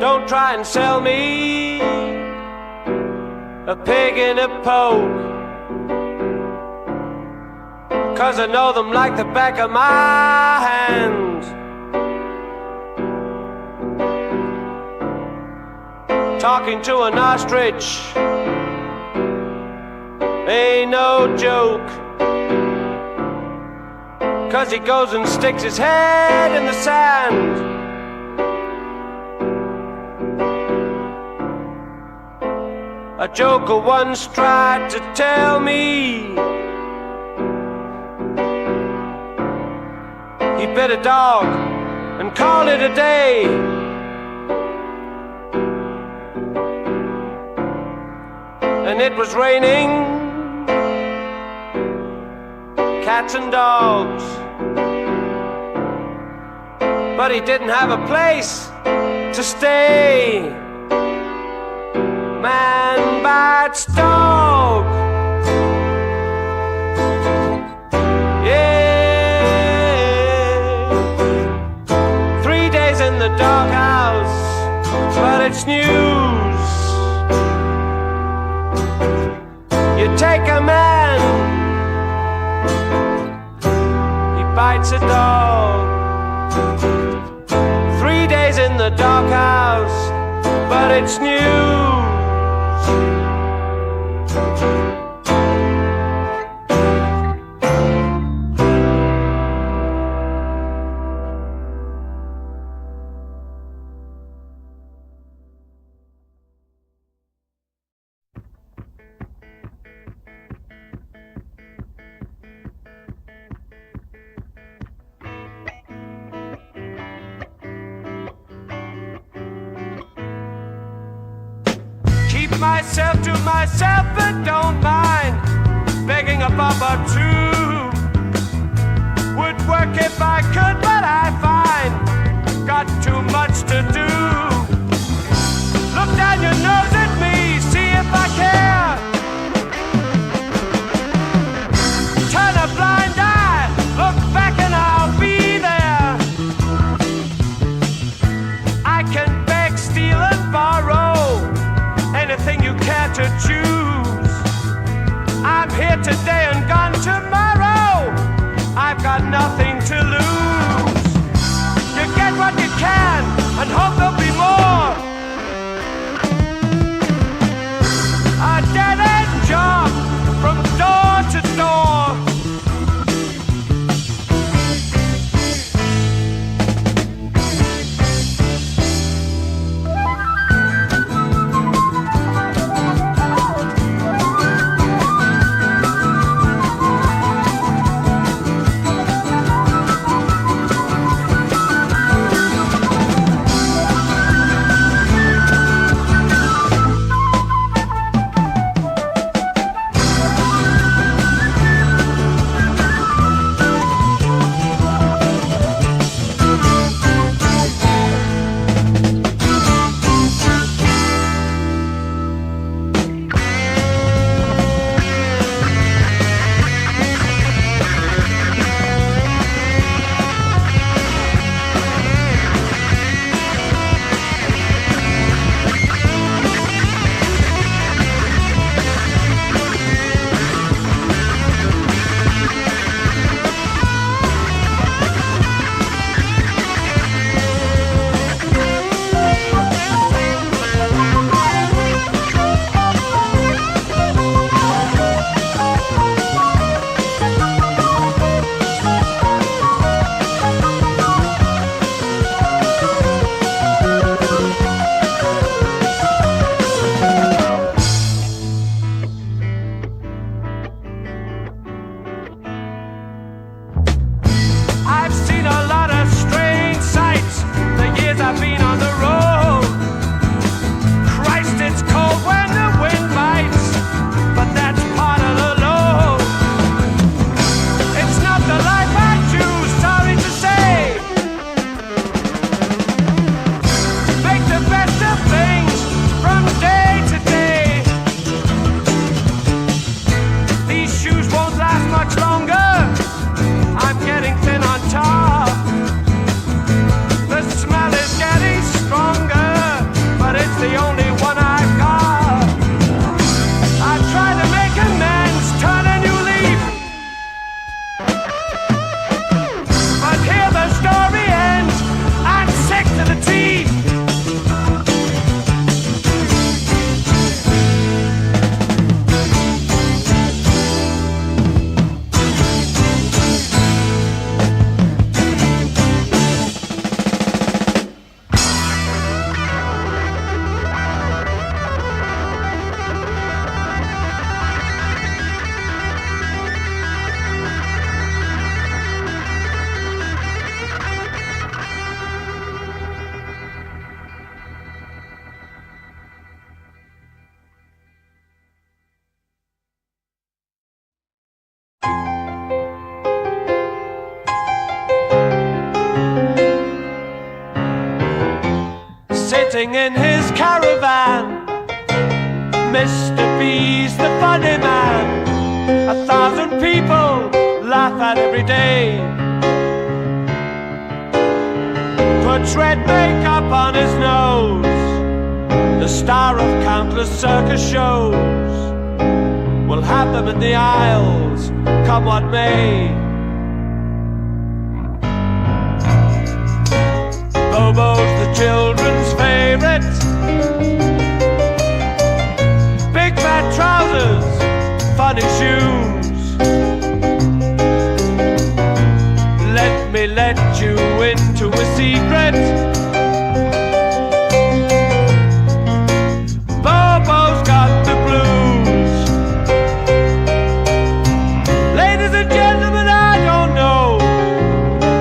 Don't try and sell me a pig in a poke, 'cause I know them like the back of my hand. Talking to an ostrich ain't no joke, 'cause he goes and sticks his head in the sand. A joker once tried to tell me he bit a dog and called it a day. And it was raining cats and dogs, but he didn't have a place to stay. Man bites dog. Yeah. 3 days in the doghouse, but it's news. You take a man, he bites a dog. 3 days in the doghouse, but it's news. Myself to myself, but don't mind begging a bob or two. Would work if I could, but I find got too much to do. Look down your nose at me, see if I care. Turn a blind eye, look back and I'll be there. I can beg, steal and borrow, anything you care to choose. I'm here today and gone tomorrow. I've got nothing to lose. sitting in his caravan. Mr. B's the funny man, 1,000 people laugh at every day. Puts red makeup on his nose, the star of countless circus shows. We'll have them in the aisles, come what may. Bobo's the children's favorite. Big fat trousers, funny shoes. Let me let you into a secret. Bobo's got the blues. Ladies and gentlemen, I don't know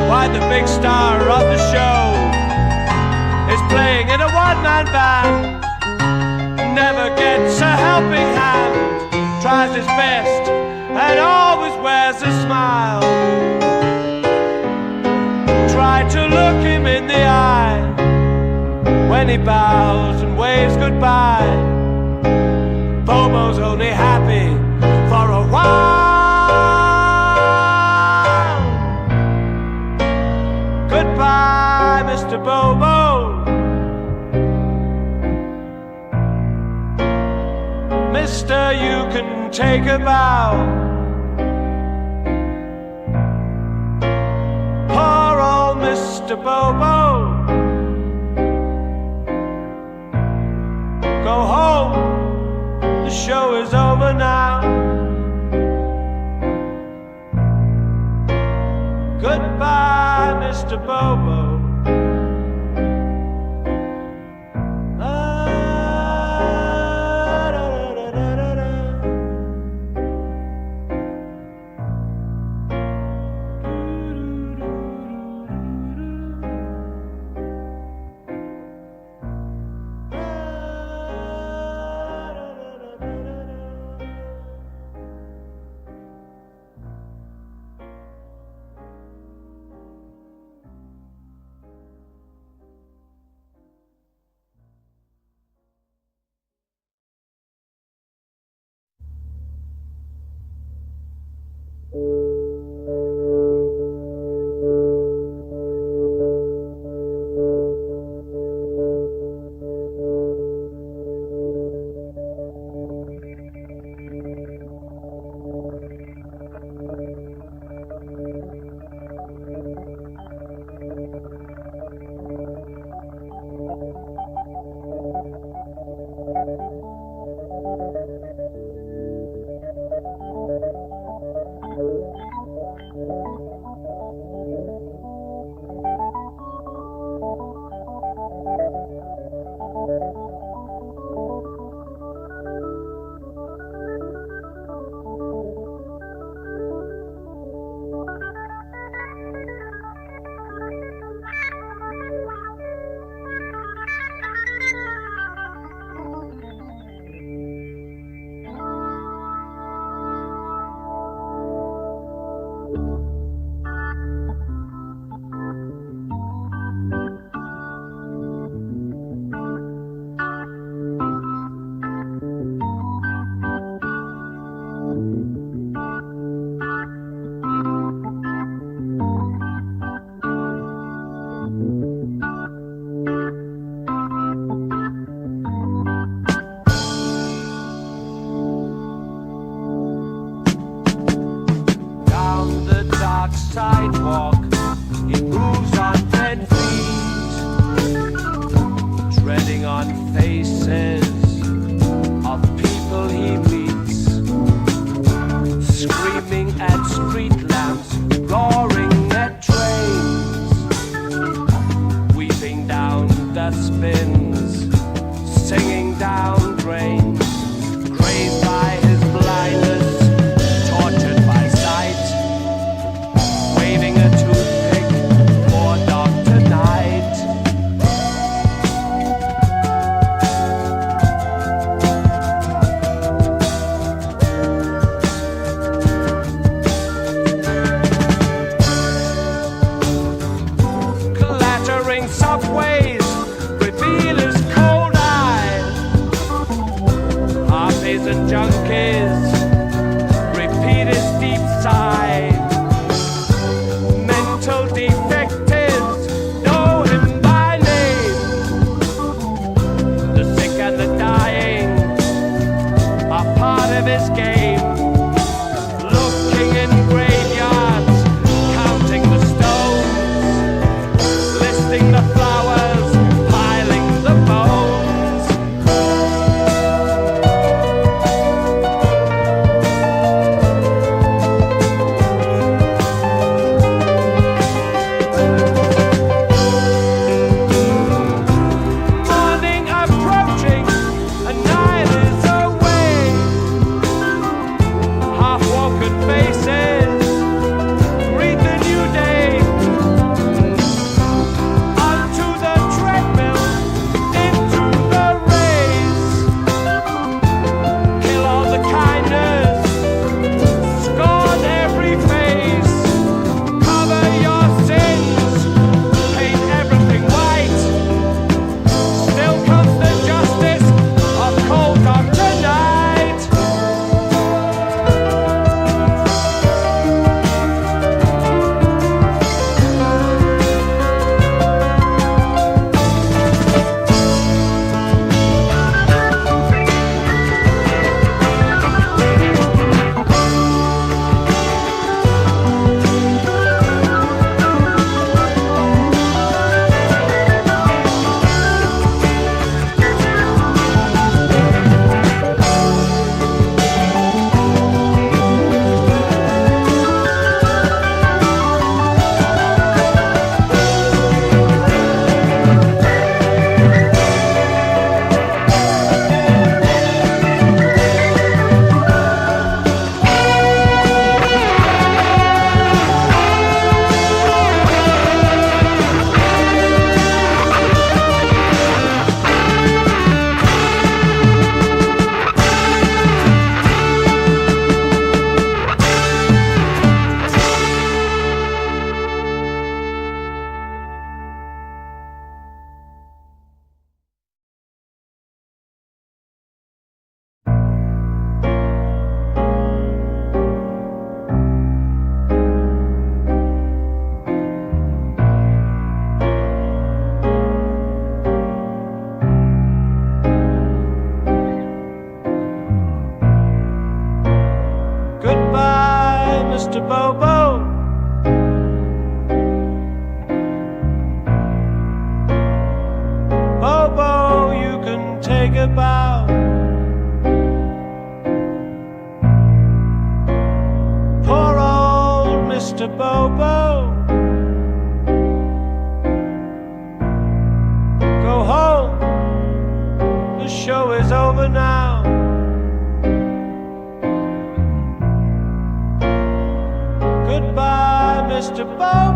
why the big star of the show is playing in a one-man band. Never gets a helping hand, tries his best and always wears a smile. Try to look him in the eye when he bows and waves goodbye. Bobo's only happy for a while. Goodbye, Mr. Bobo. Mister, you can take a bow. Poor old Mr. Bobo. Go home, the show is over now. Goodbye, Mr. Bobo. Sidewalk, he moves on 10 feet, treading on faces of people he meets, screaming at street lamps, roaring at trains, weeping down dustbins, singing down drains, crazed by his blindness, tortured by sight, waving a toothpick for Dr. Knight. Clattering subways, revealing junkies repeat his deep sigh. Mental defectives know him by name. The sick and the dying are part of his game. Looking in graveyards, counting the stones, listing the flowers, piling the bones. Morning approaching, and night is away. Half-woken faces greet the new day. Onto the treadmill, into the race. Kill all the kindness, scorn every face. Cover your sins, paint everything white. Still comes the justice of cold Dr. Night. Goodbye, Mr. Bobo. Bobo, you can take a bow. Poor old Mr. Bobo. Go home, the show is over now. Goodbye, Mr. Bobo.